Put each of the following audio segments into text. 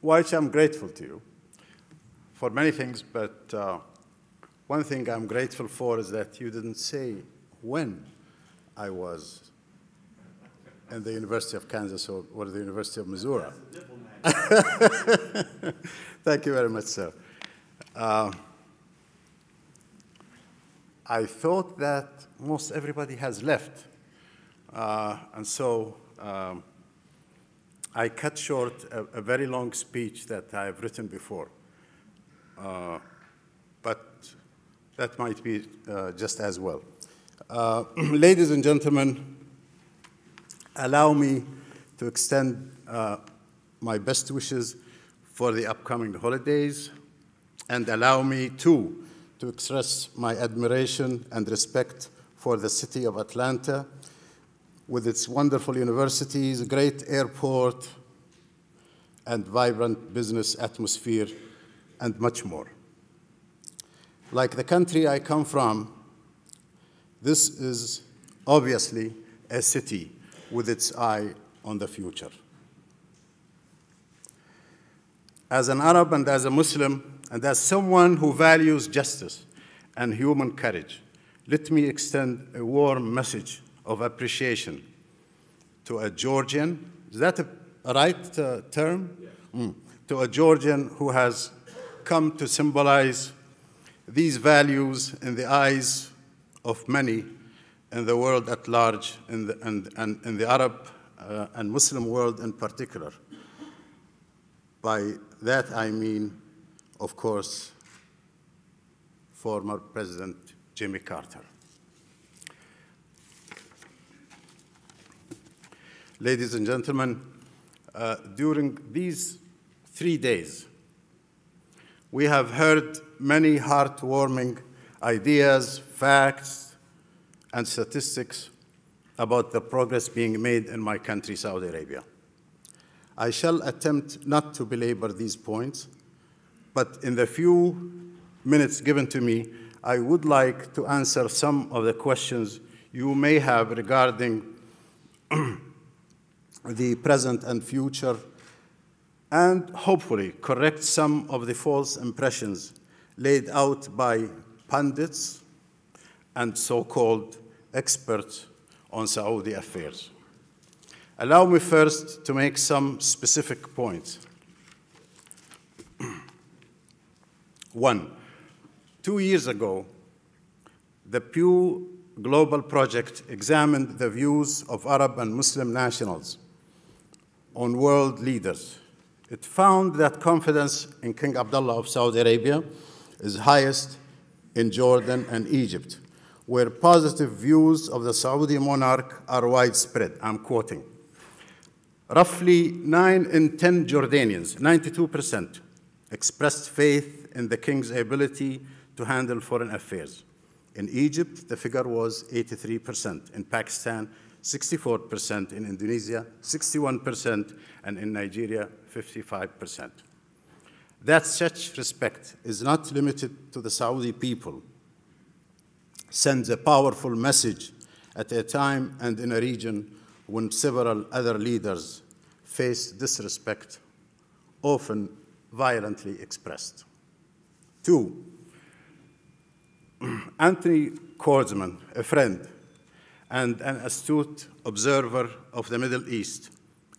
which I'm grateful to you for many things, but one thing I'm grateful for is that you didn't say when I was in the University of Kansas or the University of Missouri. Thank you very much, sir. I thought that most everybody has left, and so I cut short a very long speech that I've written before, but that might be just as well. Ladies and gentlemen, allow me to extend my best wishes for the upcoming holidays, and allow me too to express my admiration and respect for the city of Atlanta with its wonderful universities, great airport, and vibrant business atmosphere, and much more. Like the country I come from, this is obviously a city with its eye on the future. As an Arab and as a Muslim, and as someone who values justice and human courage, let me extend a warm message of appreciation to a Georgian. Is that a right term? Yeah. To a Georgian who has come to symbolize these values in the eyes of many in the world at large, and in the Arab and Muslim world in particular. By that I mean, of course, former President Jimmy Carter. Ladies and gentlemen, during these 3 days, we have heard many heartwarming ideas, facts, and statistics about the progress being made in my country, Saudi Arabia. I shall attempt not to belabor these points, but in the few minutes given to me, I would like to answer some of the questions you may have regarding the present and future, and hopefully correct some of the false impressions laid out by pundits and so-called experts on Saudi affairs. Allow me first to make some specific points. 1, 2 years ago, the Pew Global Project examined the views of Arab and Muslim nationals on world leaders. It found that confidence in King Abdullah of Saudi Arabia is highest in Jordan and Egypt, where positive views of the Saudi monarch are widespread. I'm quoting. Roughly 9 in 10 Jordanians, 92%, expressed faith in the king's ability to handle foreign affairs. In Egypt, the figure was 83%. In Pakistan, 64%. In Indonesia, 61%. And in Nigeria, 55%. That such respect is not limited to the Saudi people sends a powerful message at a time and in a region when several other leaders face disrespect, often violently expressed. 2, Anthony Korzman, a friend and an astute observer of the Middle East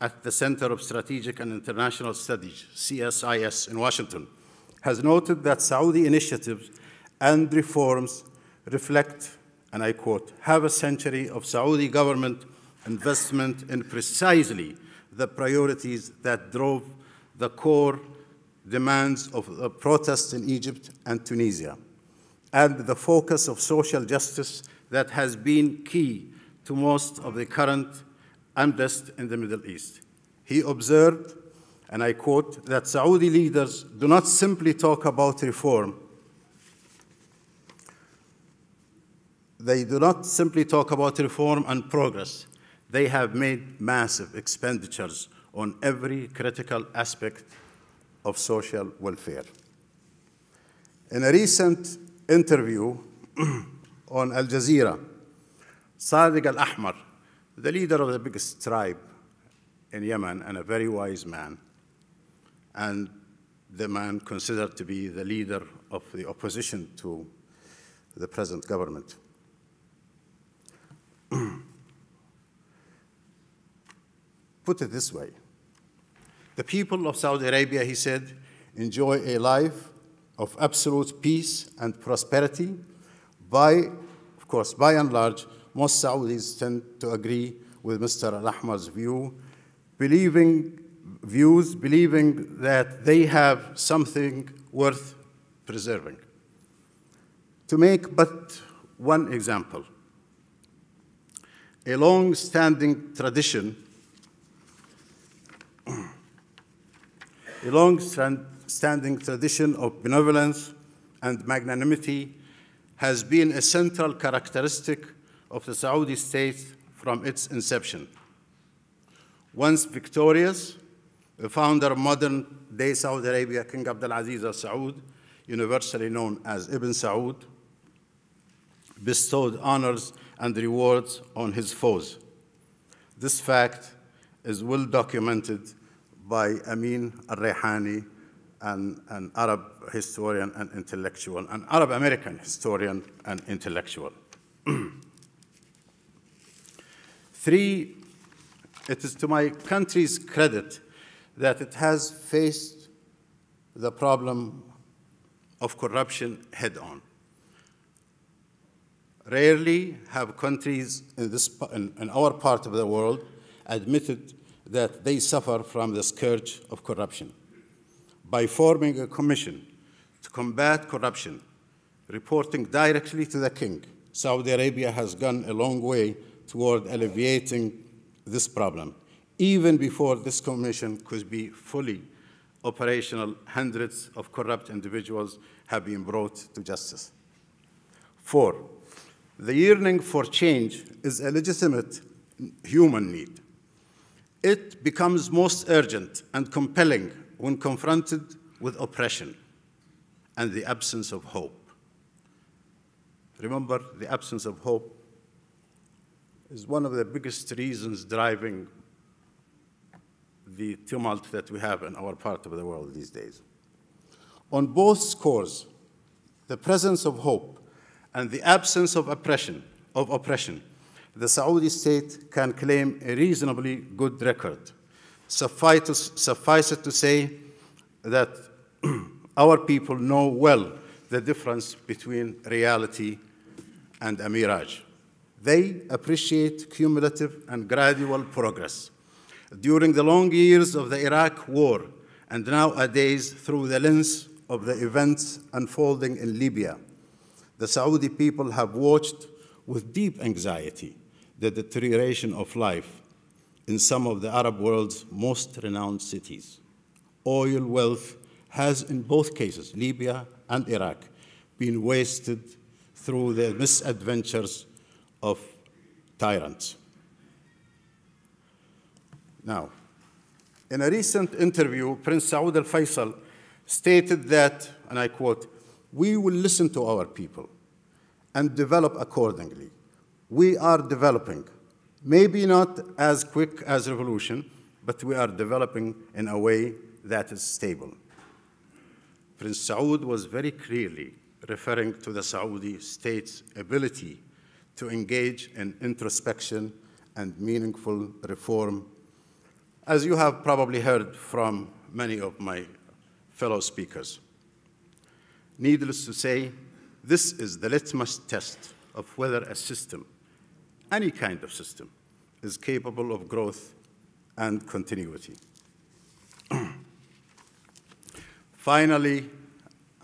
at the Center of Strategic and International Studies, CSIS in Washington, has noted that Saudi initiatives and reforms reflect, and I quote, "half a century of Saudi government investment in precisely the priorities that drove the core demands of the protests in Egypt and Tunisia, and the focus of social justice that has been key to most of the current unrest in the Middle East." He observed, and I quote, that Saudi leaders do not simply talk about reform. They do not simply talk about reform and progress. They have made massive expenditures on every critical aspect of social welfare. In a recent interview on Al Jazeera, Sadiq Al-Ahmar, the leader of the biggest tribe in Yemen and a very wise man, and the man considered to be the leader of the opposition to the present government. Put it this way. The people of Saudi Arabia, he said, enjoy a life of absolute peace and prosperity. Of course, by and large, most Saudis tend to agree with Mr. Al-Ahmar's believing that they have something worth preserving. To make but one example, a long-standing tradition of benevolence and magnanimity has been a central characteristic of the Saudi state from its inception. Once victorious, the founder of modern-day Saudi Arabia, King Abdulaziz Al-Saeed, universally known as Ibn Saud, bestowed honors and rewards on his foes. This fact is well documented by Amin al-Rayhani, an Arab historian and intellectual, an Arab-American historian and intellectual. 3, it is to my country's credit that it has faced the problem of corruption head-on. Rarely have countries in our part of the world admitted that they suffer from the scourge of corruption. By forming a commission to combat corruption, reporting directly to the king, Saudi Arabia has gone a long way toward alleviating this problem. Even before this commission could be fully operational, hundreds of corrupt individuals have been brought to justice. 4, the yearning for change is a legitimate human need. It becomes most urgent and compelling when confronted with oppression and the absence of hope. Remember, the absence of hope is one of the biggest reasons driving the tumult that we have in our part of the world these days. On both scores, the presence of hope and the absence of oppression, the Saudi state can claim a reasonably good record. Suffice it to say that our people know well the difference between reality and a mirage. They appreciate cumulative and gradual progress. During the long years of the Iraq War, and nowadays through the lens of the events unfolding in Libya, the Saudi people have watched with deep anxiety the deterioration of life in some of the Arab world's most renowned cities. Oil wealth has, in both cases, Libya and Iraq, been wasted through the misadventures of tyrants. Now, in a recent interview, Prince Saud al-Faisal stated that, and I quote, "We will listen to our people and develop accordingly. We are developing, maybe not as quick as revolution, but we are developing in a way that is stable." Prince Saud was very clearly referring to the Saudi state's ability to engage in introspection and meaningful reform, as you have probably heard from many of my fellow speakers. Needless to say, this is the litmus test of whether a system, any kind of system, is capable of growth and continuity. Finally,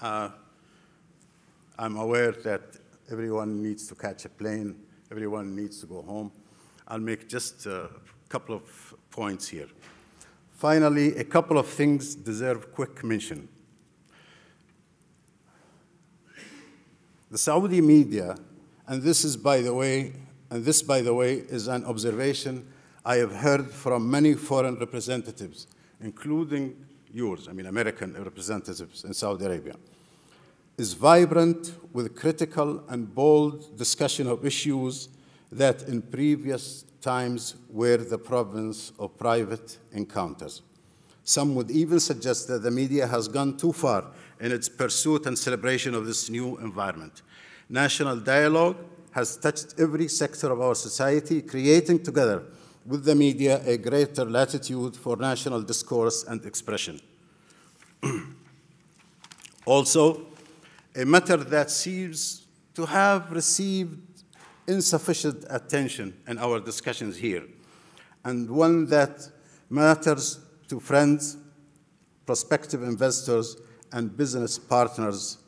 I'm aware that everyone needs to catch a plane, everyone needs to go home. I'll make just a couple of points here. Finally, a couple of things deserve quick mention. The Saudi media, and this, by the way, is an observation I have heard from many foreign representatives, including yours, American representatives in Saudi Arabia, is vibrant with critical and bold discussion of issues that in previous times were the province of private encounters. Some would even suggest that the media has gone too far in its pursuit and celebration of this new environment. National dialogue has touched every sector of our society, creating together with the media a greater latitude for national discourse and expression. Also, a matter that seems to have received insufficient attention in our discussions here, and one that matters to friends, prospective investors, and business partners,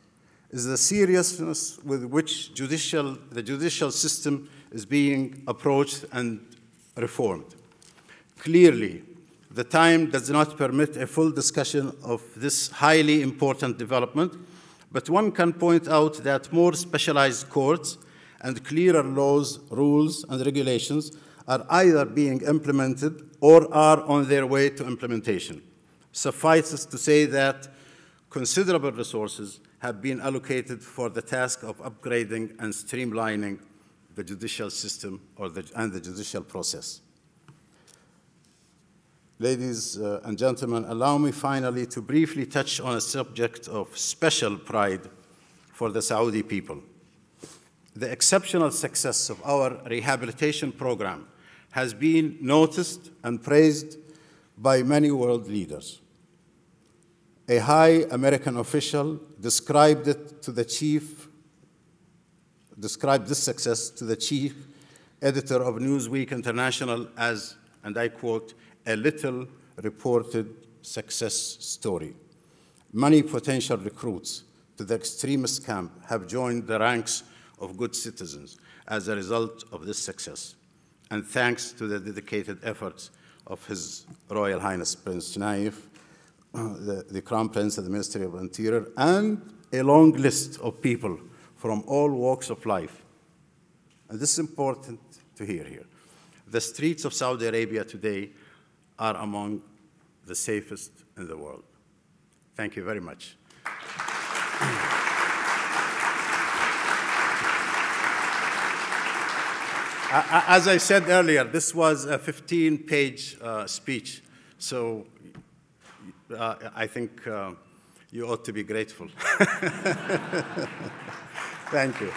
is the seriousness with which the judicial system is being approached and reformed. Clearly, the time does not permit a full discussion of this highly important development, but one can point out that more specialized courts and clearer laws, rules, and regulations are either being implemented or are on their way to implementation. Suffices to say that considerable resources have been allocated for the task of upgrading and streamlining the judicial system and the judicial process. Ladies and gentlemen, allow me finally to briefly touch on a subject of special pride for the Saudi people. The exceptional success of our rehabilitation program has been noticed and praised by many world leaders. A high American official described this success to the chief editor of Newsweek International as, and I quote, a little reported success story. Many potential recruits to the extremist camp have joined the ranks of good citizens as a result of this success, and thanks to the dedicated efforts of His Royal Highness Prince Naif, the Crown Prince of the Ministry of Interior, and a long list of people from all walks of life. And this is important to hear here. The streets of Saudi Arabia today are among the safest in the world. Thank you very much. As I said earlier, this was a 15-page speech, so I think you ought to be grateful. Thank you.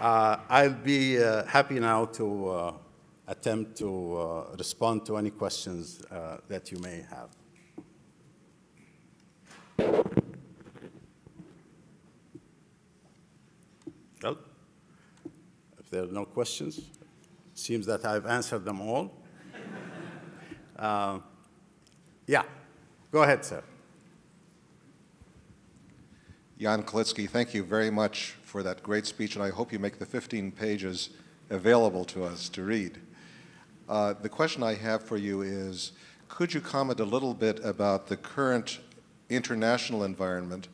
I'll be happy now to attempt to respond to any questions that you may have. Well, if there are no questions, it seems that I've answered them all. Yeah, go ahead, sir. Jan Kalitsky, thank you very much for that great speech, and I hope you make the 15 pages available to us to read. The question I have for you is, could you comment a little bit about the current international environment,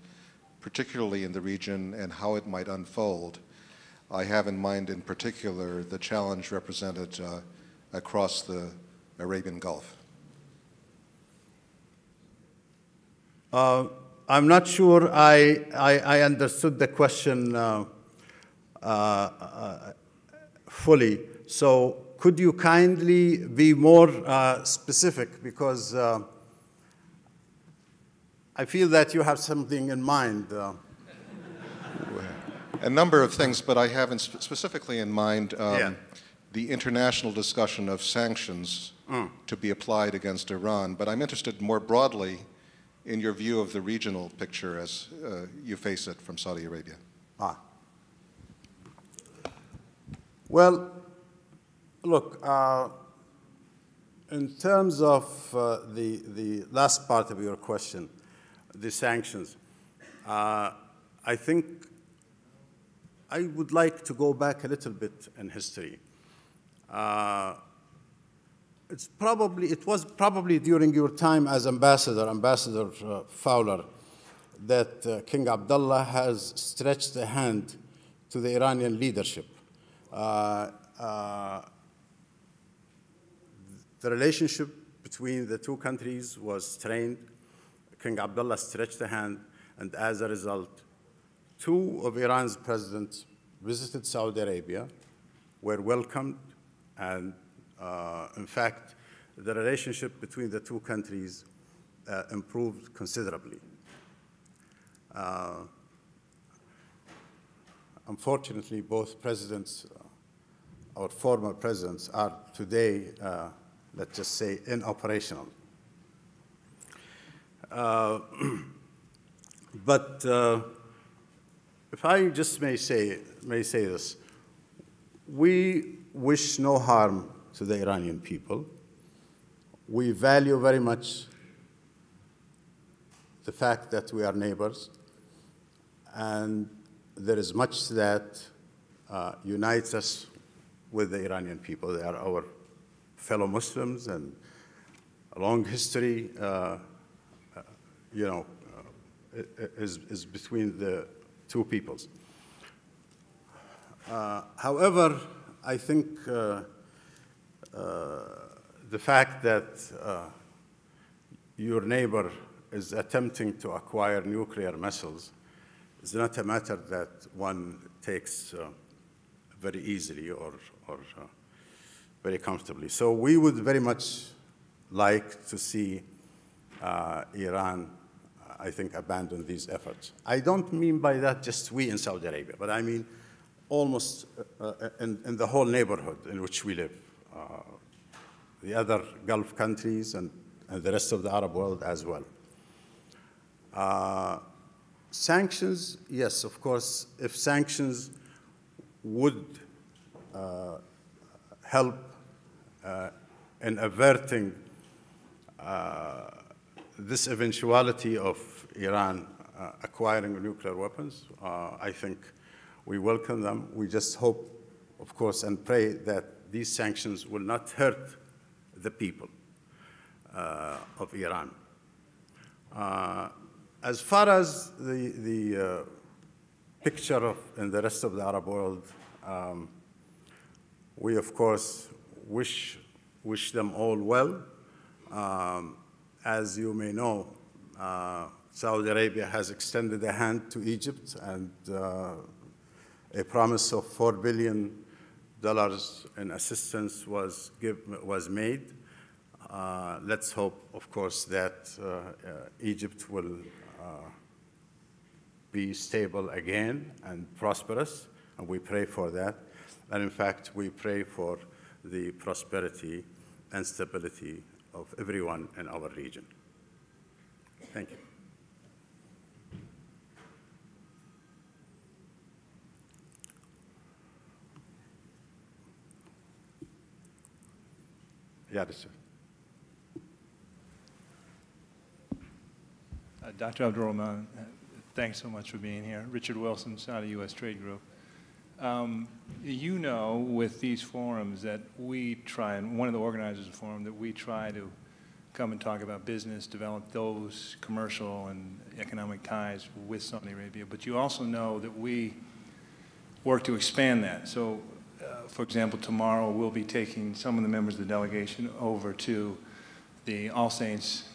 particularly in the region, and how it might unfold? I have in mind, in particular, the challenge represented across the Arabian Gulf. I'm not sure I understood the question fully. So could you kindly be more specific? Because I feel that you have something in mind. A number of things, but I have specifically in mind the international discussion of sanctions to be applied against Iran. But I'm interested more broadly in your view of the regional picture as you face it from Saudi Arabia. Well, look, in terms of the last part of your question, the sanctions, I think I would like to go back a little bit in history. It was probably during your time as Ambassador Fowler, that King Abdullah has stretched a hand to the Iranian leadership. The relationship between the two countries was strained. King Abdullah stretched a hand, and as a result, two of Iran's presidents visited Saudi Arabia, were welcomed, and In fact, the relationship between the two countries improved considerably. Unfortunately, both presidents, our former presidents, are today, let's just say, inoperational. But if I just may say this, we wish no harm to the Iranian people. We value very much the fact that we are neighbors, and there is much that unites us with the Iranian people. They are our fellow Muslims, and a long history, is between the two peoples. However, I think the fact that your neighbor is attempting to acquire nuclear missiles is not a matter that one takes very easily or very comfortably. So we would very much like to see Iran, I think, abandon these efforts. I don't mean by that just we in Saudi Arabia, but I mean almost in the whole neighborhood in which we live. The other Gulf countries and the rest of the Arab world as well. Sanctions, yes, of course, if sanctions would help in averting this eventuality of Iran acquiring nuclear weapons, I think we welcome them. We just hope, of course, and pray that these sanctions will not hurt the people of Iran. As far as the picture in the rest of the Arab world, we, of course, wish them all well. As you may know, Saudi Arabia has extended a hand to Egypt, and a promise of $4 billion in assistance was made. Let's hope, of course, that Egypt will be stable again and prosperous, and we pray for that. And in fact, we pray for the prosperity and stability of everyone in our region. Thank you. Yeah, sir. Dr. Abdulrahman, thanks so much for being here. Richard Wilson, Saudi U.S. Trade Group. You know, with these forums that we try, and one of the organizers of the forum, that we try to come and talk about business, develop those commercial and economic ties with Saudi Arabia. But you also know that we work to expand that. So, for example, tomorrow we'll be taking some of the members of the delegation over to the All Saints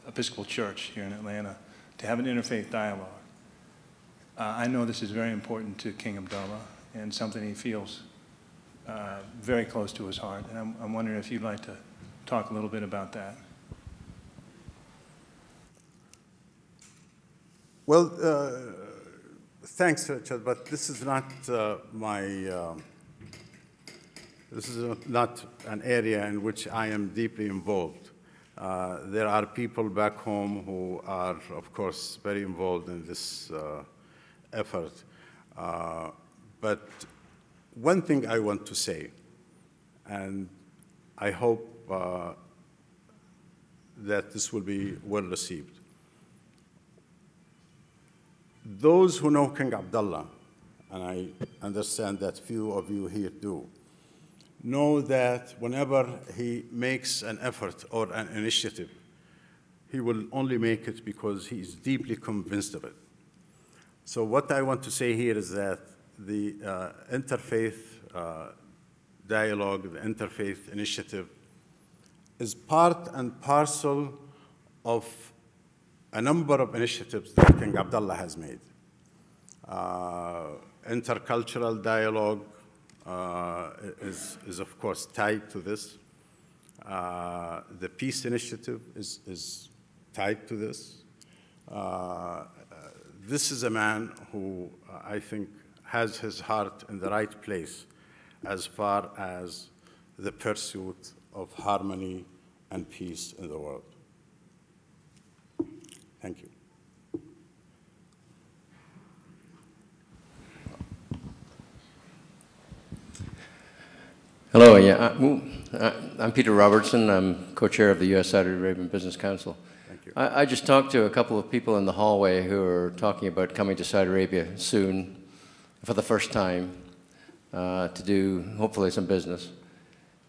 Episcopal Church here in Atlanta to have an interfaith dialogue. I know this is very important to King Abdullah and something he feels very close to his heart. And I'm wondering if you'd like to talk a little bit about that. Well, thanks, Richard, but this is not this is not an area in which I am deeply involved. There are people back home who are, of course, very involved in this effort. But one thing I want to say, and I hope that this will be well received. Those who know King Abdullah, and I understand that few of you here do, know that whenever he makes an effort or an initiative, he will only make it because he is deeply convinced of it. So what I want to say here is that the interfaith dialogue, the interfaith initiative, is part and parcel of a number of initiatives that King Abdullah has made. Intercultural dialogue, is of course tied to this. The Peace Initiative is tied to this. This is a man who I think has his heart in the right place as far as the pursuit of harmony and peace in the world. Thank you. Hello, I'm Peter Robertson. I'm co-chair of the U.S. Saudi Arabian Business Council. Thank you. I just talked to a couple of people in the hallway who are talking about coming to Saudi Arabia soon for the first time to do, hopefully, some business.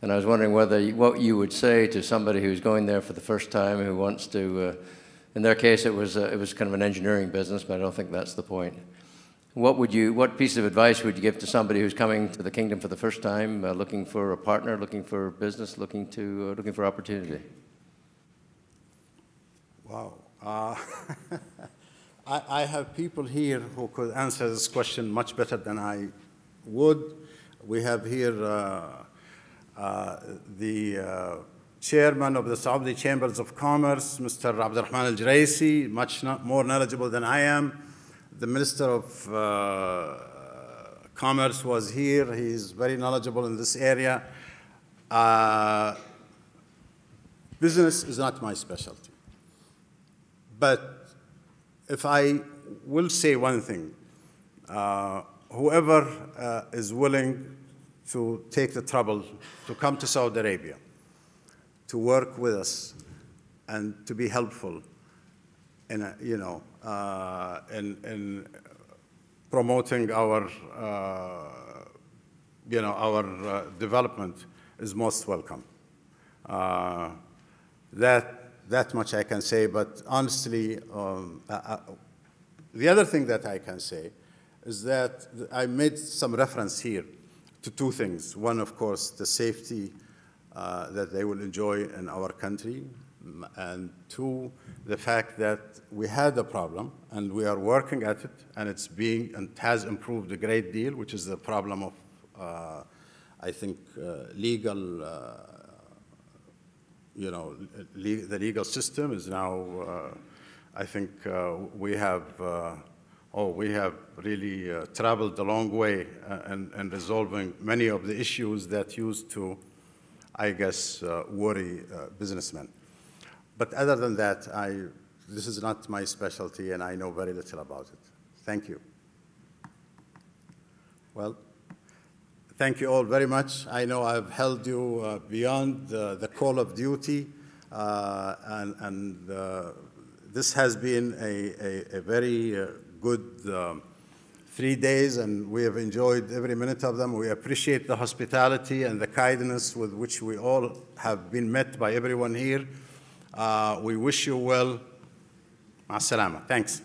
And I was wondering what you would say to somebody who's going there for the first time, who wants to, in their case, it was kind of an engineering business, but I don't think that's the point. What piece of advice would you give to somebody who's coming to the kingdom for the first time, looking for a partner, looking for business, looking for opportunity? Wow. I have people here who could answer this question much better than I would. We have here the chairman of the Saudi Chambers of Commerce, Mr. Abdulrahman Al-Saeed, much more knowledgeable than I am. The Minister of Commerce was here. He's very knowledgeable in this area. Business is not my specialty. But if I will say one thing, whoever is willing to take the trouble to come to Saudi Arabia, to work with us, and to be helpful in, in promoting our, our development is most welcome. That much I can say, but honestly, the other thing that I can say is that I made some reference here to two things. One, of course, the safety that they will enjoy in our country, and two, the fact that we had a problem and we are working at it, and it's and has improved a great deal, which is the problem of, I think, legal, the legal system is now, I think we have really traveled a long way in resolving many of the issues that used to, I guess, worry businessmen. But other than that, this is not my specialty, and I know very little about it. Thank you. Well, thank you all very much. I know I've held you beyond the call of duty, and this has been a very good 3 days, and we have enjoyed every minute of them. We appreciate the hospitality and the kindness with which we all have been met by everyone here. We wish you well. Ma salama. Thanks.